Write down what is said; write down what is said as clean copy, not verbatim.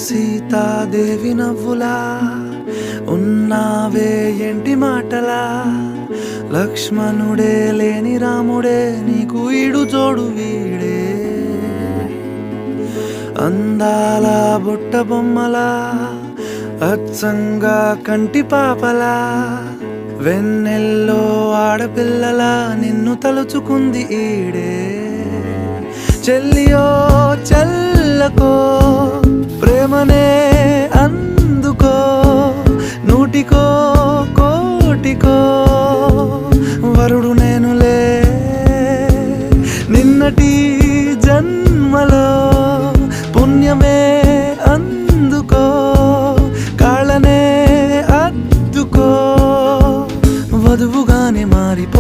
సీతాదేవి నవ్వులా ఉన్నావే ఎంటి మాటలా లక్ష్మణుడే లేని రాముడే నీకు ఈడు జోడు వీడే అందాల బుట్ట బొమ్మలా అచ్చంగా కంటి పాపలా వెన్నెల్లో ఆడపిల్లలా నిన్ను తలుచుకుంది ఈడే చెల్లియో చల్లకో ప్రేమనే అందుకో నూటికో కోటికో